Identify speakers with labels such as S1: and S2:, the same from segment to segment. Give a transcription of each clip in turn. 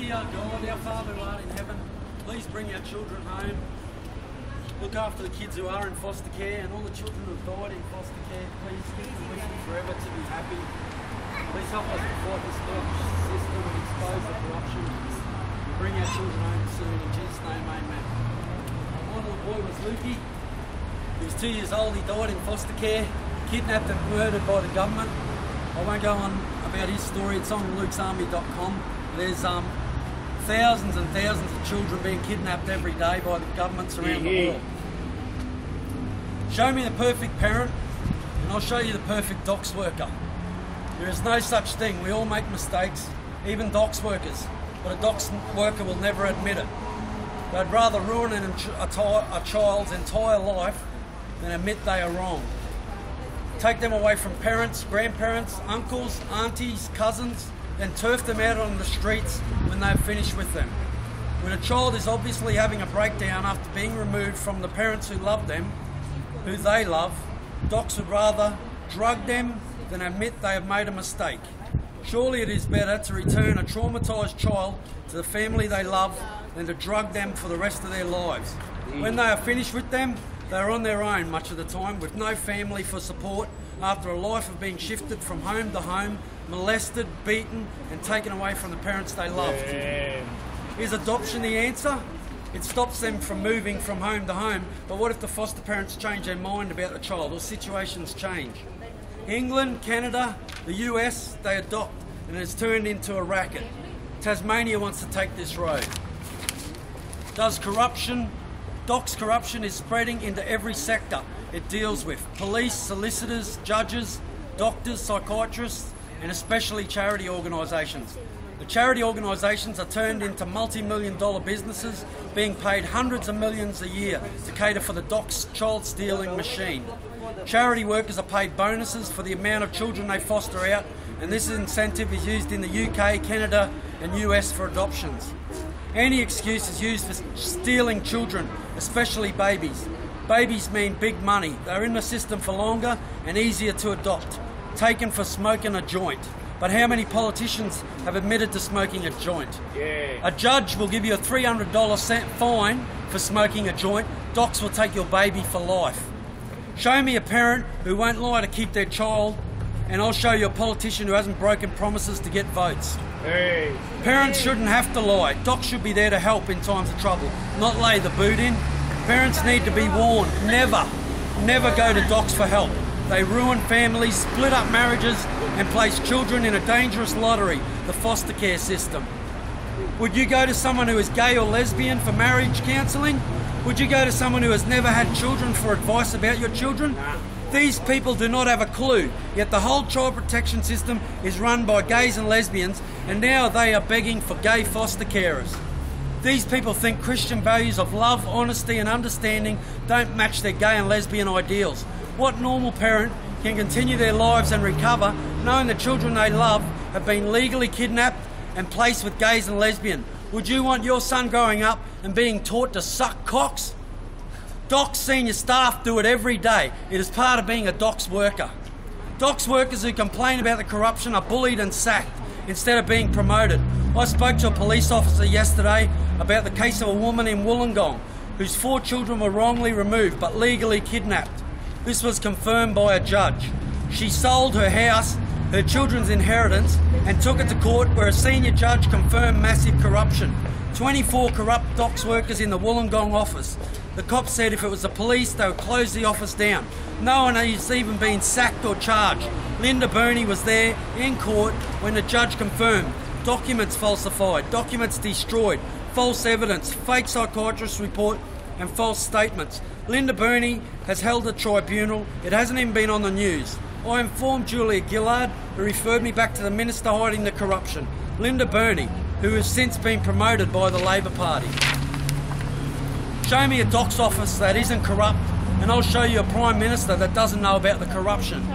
S1: Dear God, our Father who art in heaven, please bring our children home. Look after the kids who are in foster care and all the children who have died in foster care. Please give them with you forever to be happy. Please help us to fight this system and expose the corruption. And bring our children home soon. In Jesus' name, amen. My little boy was Lukey. He was 2 years old. He died in foster care, kidnapped and murdered by the government. I won't go on about his story. It's on lukesarmy.com. There's thousands and thousands of children being kidnapped every day by the governments around the world. Show me the perfect parent and I'll show you the perfect docks worker. There is no such thing. We all make mistakes, even docks workers, but a docks worker will never admit it. They'd rather ruin a child's entire life than admit they are wrong. Take them away from parents, grandparents, uncles, aunties, cousins, and turf them out on the streets when they've finished with them. When a child is obviously having a breakdown after being removed from the parents who love them, who they love, docks would rather drug them than admit they have made a mistake. Surely it is better to return a traumatised child to the family they love than to drug them for the rest of their lives. When they are finished with them, they are on their own much of the time, with no family for support after a life of being shifted from home to home, molested, beaten and taken away from the parents they loved. Is adoption the answer? It stops them from moving from home to home, but what if the foster parents change their mind about the child or situations change? England, Canada, the US, they adopt and it has turned into a racket. Tasmania wants to take this road. Docks corruption is spreading into every sector it deals with. Police, solicitors, judges, doctors, psychiatrists, and especially charity organisations. The charity organisations are turned into multi-million-dollar businesses being paid hundreds of millions a year to cater for the docks child-stealing machine. Charity workers are paid bonuses for the amount of children they foster out, and this incentive is used in the UK, Canada and US for adoptions. Any excuse is used for stealing children, especially babies. Babies mean big money. They're in the system for longer and easier to adopt. Taken for smoking a joint. But how many politicians have admitted to smoking a joint? A judge will give you a $300 fine for smoking a joint. Docks will take your baby for life. Show me a parent who won't lie to keep their child, and I'll show you a politician who hasn't broken promises to get votes. Parents shouldn't have to lie. Docks should be there to help in times of trouble, not lay the boot in. Parents need to be warned. Never go to docks for help. They ruin families, split up marriages and place children in a dangerous lottery, the foster care system. Would you go to someone who is gay or lesbian for marriage counselling? Would you go to someone who has never had children for advice about your children? These people do not have a clue, yet the whole child protection system is run by gays and lesbians, and now they are begging for gay foster carers. These people think Christian values of love, honesty and understanding don't match their gay and lesbian ideals. What normal parent can continue their lives and recover knowing the children they love have been legally kidnapped and placed with gays and lesbians? Would you want your son growing up and being taught to suck cocks? Docks senior staff do it every day. It is part of being a docks worker. Docks workers who complain about the corruption are bullied and sacked instead of being promoted. I spoke to a police officer yesterday about the case of a woman in Wollongong whose 4 children were wrongly removed but legally kidnapped. This was confirmed by a judge. She sold her house, her children's inheritance, and took it to court where a senior judge confirmed massive corruption. 24 corrupt docks workers in the Wollongong office. The cops said if it was the police, they would close the office down. No one has even been sacked or charged. Linda Burney was there in court when the judge confirmed documents falsified, documents destroyed, false evidence, fake psychiatrist report and false statements. Linda Burney has held a tribunal. It hasn't even been on the news. I informed Julia Gillard, who referred me back to the minister hiding the corruption. Linda Burney, who has since been promoted by the Labor Party. Show me a docks office that isn't corrupt and I'll show you a Prime Minister that doesn't know about the corruption.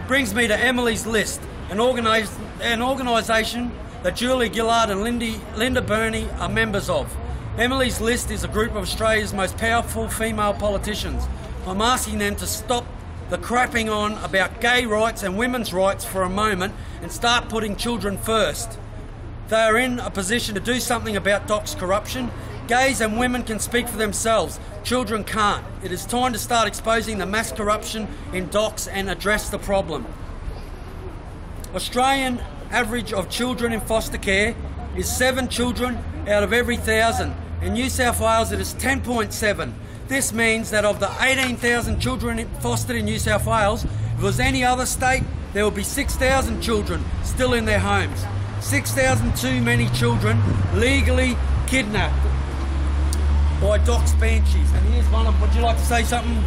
S1: Brings me to Emily's List, an organisation that Julia Gillard and Linda Burney are members of. Emily's List is a group of Australia's most powerful female politicians. I'm asking them to stop the crapping on about gay rights and women's rights for a moment and start putting children first. They are in a position to do something about Doc's corruption. Gays and women can speak for themselves. Children can't. It is time to start exposing the mass corruption in Docs and address the problem. Australian average of children in foster care is 7 children out of every 1,000. In New South Wales it is 10.7. This means that of the 18,000 children fostered in New South Wales, if it was any other state, there would be 6,000 children still in their homes. 6,000 too many children legally kidnapped by Doc's banshees. And here's one of them. Would you like to say something?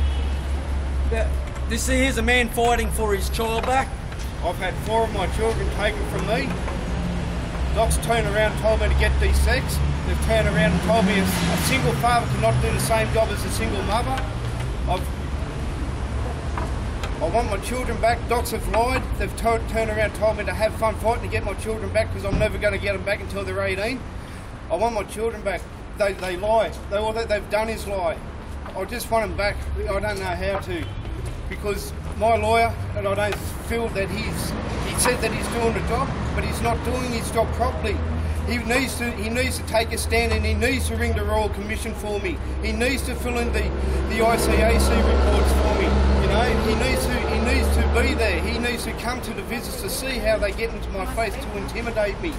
S1: Here's a man fighting for his child back.
S2: I've had 4 of my children taken from me. Doc's turned around and told me to get these sex. They've turned around and told me a single father cannot do the same job as a single mother. I want my children back. Docs have lied. They've turned around and told me to have fun fighting to get my children back because I'm never going to get them back until they're 18. I want my children back. They lie. All that they've done is lie. I just want them back. I don't know how to, because my lawyer, and I don't feel that he said that he's doing the job, but he's not doing his job properly. He needs to take a stand, and he needs to ring the Royal Commission for me. He needs to fill in the ICAC reports for me. You know, he needs to be there. He needs to come to the visits to see how they get into my face to intimidate me.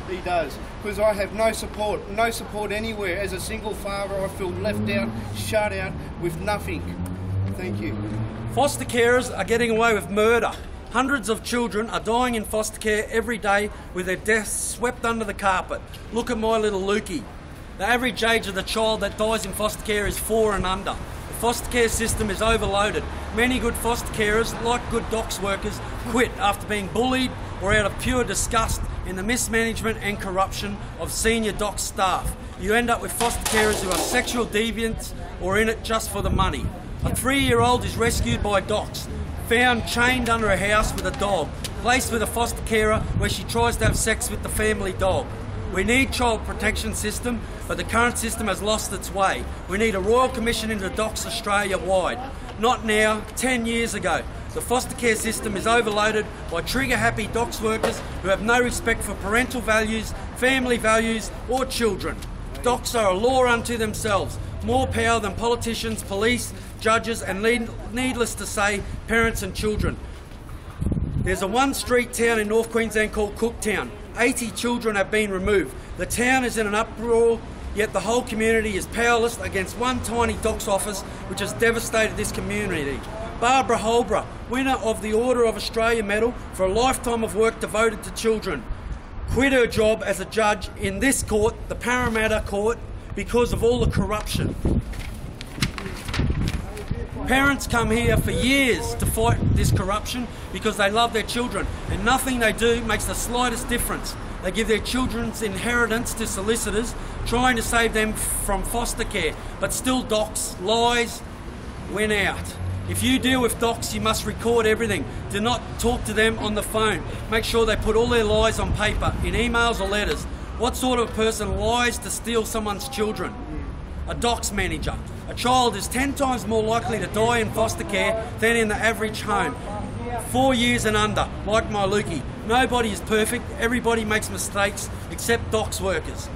S2: He does, because I have no support anywhere. As a single father, I feel left out, shut out, with nothing. Thank you.
S1: Foster carers are getting away with murder. Hundreds of children are dying in foster care every day with their deaths swept under the carpet. Look at my little Lukey. The average age of the child that dies in foster care is 4 and under. The foster care system is overloaded. Many good foster carers, like good Docs workers, quit after being bullied or out of pure disgust in the mismanagement and corruption of senior Docs staff. You end up with foster carers who are sexual deviants or in it just for the money. A 3-year-old is rescued by Docs, found chained under a house with a dog, placed with a foster carer where she tries to have sex with the family dog. We need child protection system, but the current system has lost its way. We need a Royal Commission into Docs Australia-wide. Not now, 10 years ago. The foster care system is overloaded by trigger-happy Docs workers who have no respect for parental values, family values or children. Docs are a law unto themselves, more power than politicians, police, judges and, needless to say, parents and children. There's a one-street town in North Queensland called Cooktown. 80 children have been removed. The town is in an uproar, yet the whole community is powerless against one tiny Docs office which has devastated this community. Barbara Holbrook, winner of the Order of Australia Medal for a lifetime of work devoted to children, quit her job as a judge in this court, the Parramatta Court, because of all the corruption. Parents come here for years to fight this corruption because they love their children, and nothing they do makes the slightest difference. They give their children's inheritance to solicitors trying to save them from foster care, but still Docs, lies, win out. If you deal with Docs, you must record everything. Do not talk to them on the phone. Make sure they put all their lies on paper, in emails or letters. What sort of person lies to steal someone's children? A Docs manager. A child is 10 times more likely to die in foster care than in the average home. 4 years and under, like my Lukey. Nobody is perfect, everybody makes mistakes, except Docs workers.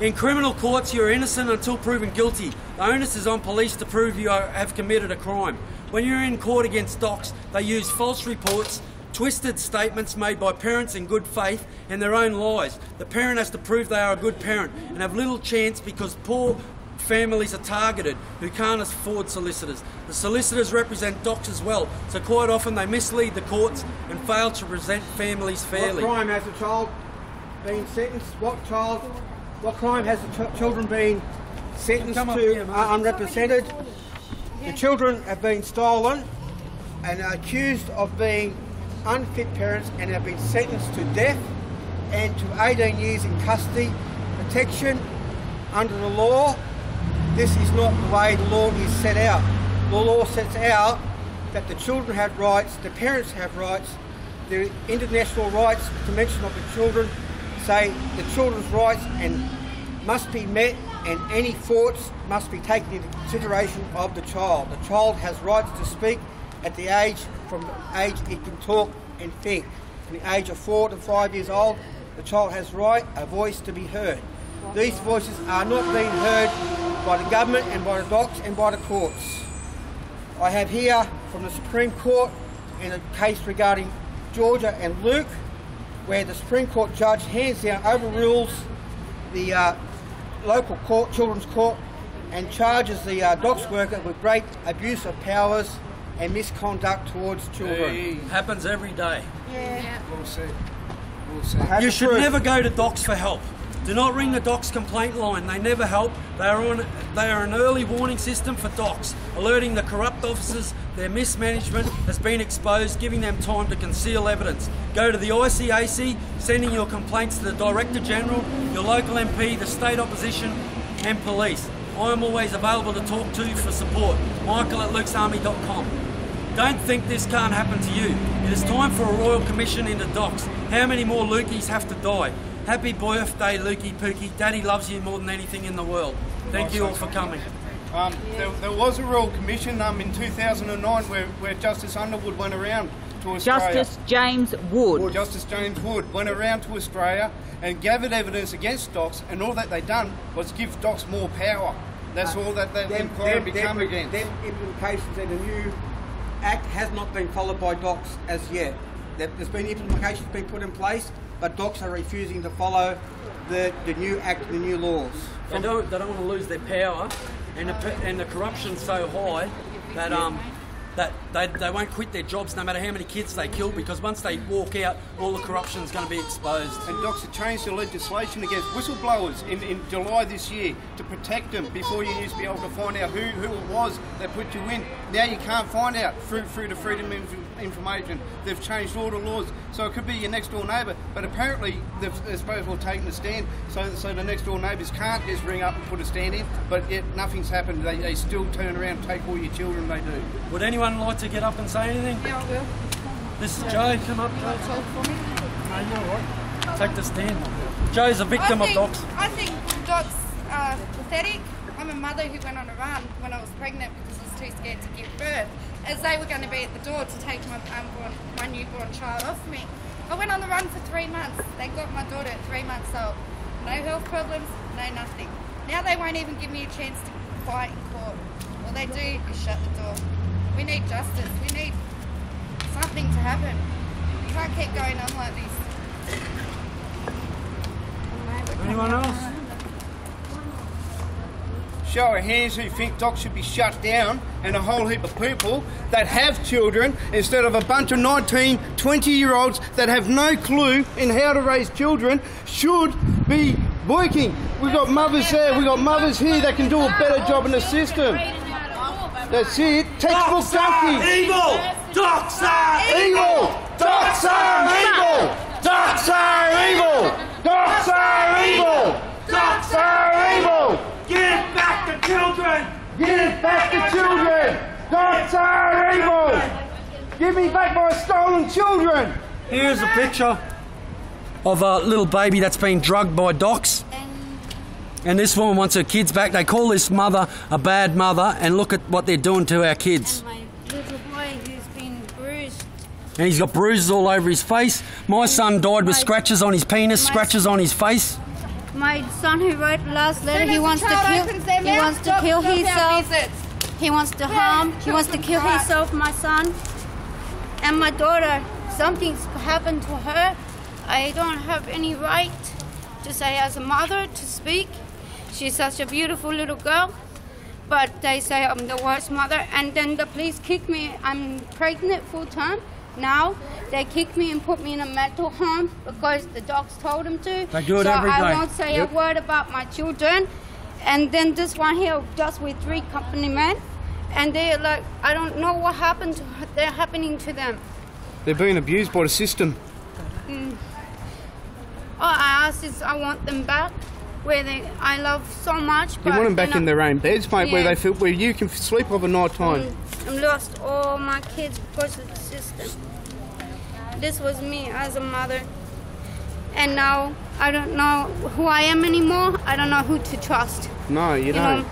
S1: In criminal courts, you're innocent until proven guilty. The onus is on police to prove you have committed a crime. When you're in court against Docs, they use false reports, twisted statements made by parents in good faith, and their own lies. The parent has to prove they are a good parent and have little chance because poor families are targeted who can't afford solicitors. The solicitors represent Docs as well, so quite often they mislead the courts and fail to present families fairly.
S3: What crime has the child been sentenced? What crime has the children been sentenced to unrepresented? The children have been stolen and are accused of being unfit parents and have been sentenced to death and to 18 years in custody. Protection under the law. This is not the way the law is set out. The law sets out that the children have rights, the parents have rights, the International Rights Convention of the Children say the children's rights must be met and any faults must be taken into consideration of the child. The child has rights to speak at the age, from the age it can talk and think. From the age of 4 to 5 years old, the child has a voice to be heard. These voices are not being heard by the government and by the docs and by the courts. I have here from the Supreme Court in a case regarding Georgia and Luke, where the Supreme Court judge hands down overrules the local court, children's court, and charges the docs worker with great abuse of powers and misconduct towards children.
S1: Hey, happens every day.
S4: Yeah.
S2: We'll see. We'll see.
S1: You should never go to docs for help. Do not ring the docs complaint line. They never help. They are an early warning system for docs, alerting the corrupt officers their mismanagement has been exposed, giving them time to conceal evidence. Go to the ICAC, sending your complaints to the Director General, your local MP, the state opposition and police. I am always available to talk to for support. Michael@lukesarmy.com. Don't think this can't happen to you. It is time for a royal commission into docs. How many more Lukies have to die? Happy birthday, Lukey Pookie. Daddy loves you more than anything in the world. Thank you all for coming.
S2: There was a royal commission in 2009 where Justice Underwood went around to Australia.
S4: Justice James Wood.
S2: Justice James Wood went around to Australia and gathered evidence against docs, and all that they done was give docs more power. That's all that inquiry became against.
S3: Them implications in the new Act has not been followed by docs as yet. There's been implications being put in place, but docs are refusing to follow the new Act, the new laws.
S1: They don't want to lose their power, and the corruption's so high that they won't quit their jobs no matter how many kids they kill, because once they walk out, all the corruption is going to be exposed.
S2: And docs have changed the legislation against whistleblowers in July this year to protect them. Before, you used to be able to find out who it was that put you in. Now you can't find out through the Freedom of Information. They've changed all the laws, so it could be your next door neighbour, but apparently they're supposed to have taken a stand, so the next door neighbours can't just ring up and put a stand in, but yet nothing's happened. They still turn around and take all your children. They do.
S1: Would anyone like to get up and say anything?
S5: Yeah, I will.
S1: This is Joe. Come up, Joe.
S5: Talk for me.
S1: No, you're all right. Take the stand. Joe's a victim of docs.
S5: I think docs are pathetic. I'm a mother who went on a run when I was pregnant because I was too scared to give birth, as they were going to be at the door to take my newborn child off me. I went on the run for 3 months. They got my daughter at 3 months old. No health problems, no nothing. Now they won't even give me a chance to fight in court. All they do is shut the door. We need justice. We need something to happen. We can't keep going on like this.
S1: Anyone else?
S2: Show of hands who think docs should be shut down, and a whole heap of people that have children instead of a bunch of 19, 20-year-olds that have no clue in how to raise children should be working. We've got mothers there, we've got mothers here that can do a better job in the system. That's it. Textbook junkies.
S1: Evil! Docs are
S2: Evil! Docs are evil! Docs are evil! Docs are evil! Docs are evil!
S1: Give back the children!
S2: Give back the children! Docs are evil! Give me back my stolen children!
S1: Here's a picture of a little baby that's been drugged by docs. And this woman wants her kids back. They call this mother a bad mother, and look at what they're doing to our kids.
S6: My little boy who's been bruised.
S1: And he's got bruises all over his face. My son died with scratches on his penis, scratches on his face.
S6: My son who wrote the last letter, he wants to kill himself. He wants to harm. He wants to kill himself, my son. And my daughter, something's happened to her. I don't have any right to say as a mother to speak. She's such a beautiful little girl, but they say I'm the worst mother, and then the police kick me. I'm pregnant full time now. They kick me and put me in a mental home because the docs told them to.
S1: They do it
S6: so
S1: every day.
S6: I won't say a word about my children. And then this one here, just with 3 company men, and they're like, I don't know what happened to her. They're happening to them.
S2: They're being abused by the system.
S6: All I ask is I want them back where I love so much.
S2: You want them back in their own beds, mate,
S6: Yeah.
S2: where you can sleep of a night time.
S6: I've lost all my kids because of the system. This was me as a mother. And now I don't know who I am anymore. I don't know who to trust.
S2: No, you don't.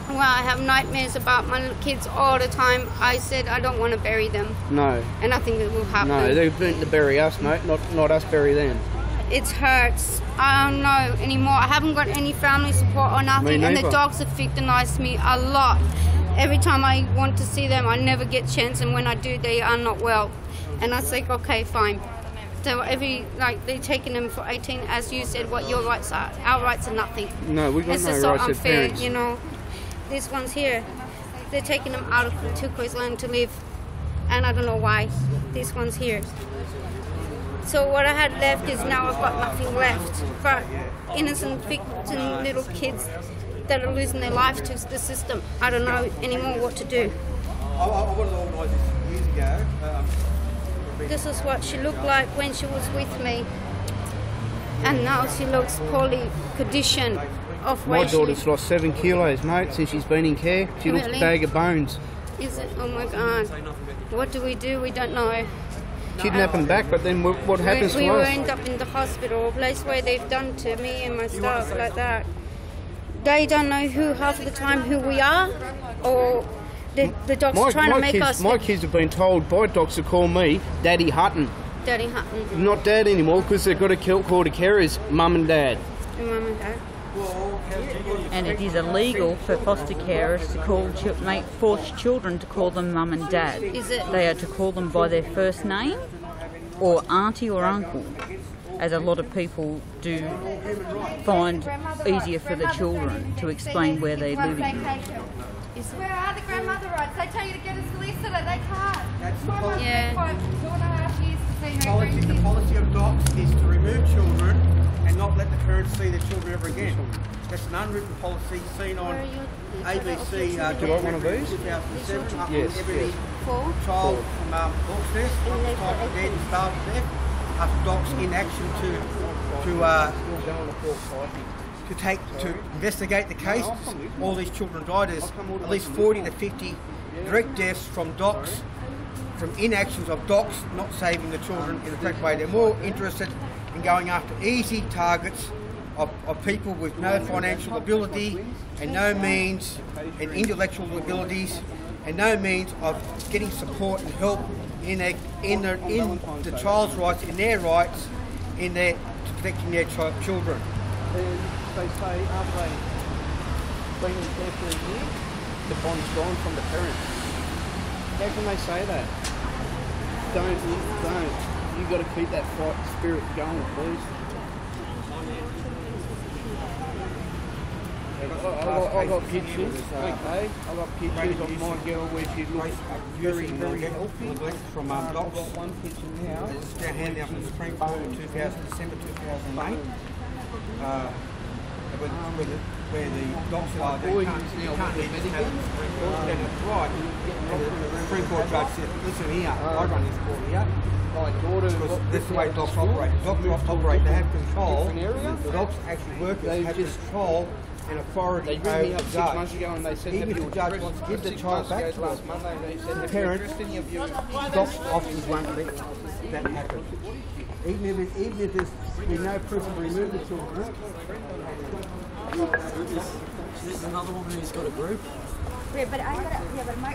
S6: Well, I have nightmares about my little kids all the time. I said I don't want to bury them.
S2: No.
S6: And I think it will happen.
S2: No, they're going to bury us, mate, not us bury them.
S6: It hurts. I don't know anymore. I haven't got any family support or nothing, and the dogs have victimized me a lot. Every time I want to see them, I never get a chance, and when I do, they are not well. And I was like, okay, fine. So they're taking them for 18, as you said, what your rights are. Our rights are nothing.
S2: No, we've got
S6: it's
S2: no
S6: just so
S2: rights as
S6: unfair,
S2: parents.
S6: you know. This one's here. They're taking them out of the turquoise land to live, and I don't know why. This one's here. So what I had left is now I've got nothing left for innocent victim little kids that are losing their life to the system. I don't know anymore what to do.
S3: I wanted to organise this years ago.
S6: This is what she looked like when she was with me, and now she looks poorly condition of
S2: My
S6: where
S2: daughter's lost 7 kilos, mate, since she's been in care. She looks a
S6: Really?
S2: bag of bones.
S6: Is it? Oh my God! What do? We don't know.
S2: Kidnap them back, but then what happens
S6: We
S2: to
S6: will
S2: us?
S6: end up in the hospital, a place where they've done to me and my stuff like that. They don't know half of the time who we are, or the doc's trying to make us
S2: My kids have been told by docs to call me Daddy Hutton.
S6: Daddy Hutton,
S2: Not Dad anymore, because they've got to call the carers Mum and Dad.
S6: and Mum and Dad.
S4: And it is illegal for foster carers to force children to call them mum and dad.
S6: Is it?
S4: They are to call them by their first name or auntie or uncle, as a lot of people do find easier for the children to explain where they're living.
S5: Where are the grandmother rights? They tell you to get a solicitor, they can't.
S3: That's
S5: My mum's
S6: Yeah.
S5: been 2.5 years to see her
S3: The
S5: grandkids.
S3: policy of docs is to remove children and not let the parents see their children ever again. That's an unwritten policy seen on
S6: Where are you?
S3: ABC.
S2: Do you like one of these?
S3: 2007. Up
S2: Yes,
S3: every
S2: yes.
S6: Four.
S3: child from Hawksnest, type of dead and starved to death. After docs in action to investigate the case. All these children died. There's at least 40 to 50 direct deaths from docs, from inactions of docs not saving the children in the correct way. They're more interested in going after easy targets of people with no financial ability and no means and intellectual abilities and no means of getting support and help in the child's rights, in their rights, in their protecting their children. They say after they've been in care for a year, the bond's gone from the parents. How can they say that? Don't. You've got to keep that fight spirit going, please. I've got kids here, okay? I've got kids here. I've got my girl where she looks very, very healthy. From docs. I've got one picture now. It's down hand down from the Supreme Court in December 2008. Where the docs are, they can't even have the Supreme Court. Then it's right. And the Supreme Court judge said, listen here, I run this court here. My daughter, that's the way docs operate. Docs operate, they have control. The docs actually workers have control and authority over the judge. 6 months ago and they said even if the judge wants to give the child back to last Monday, they said the parents, docs officers won't let that happen. Even if there's been no proof of removing the children.
S1: This is another woman who's got a group.
S7: Yeah, but my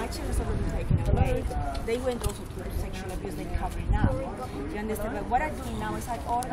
S7: children have been taken away. They went also to sexual abuse, they're covering up. You understand? But what I'm doing now is I organize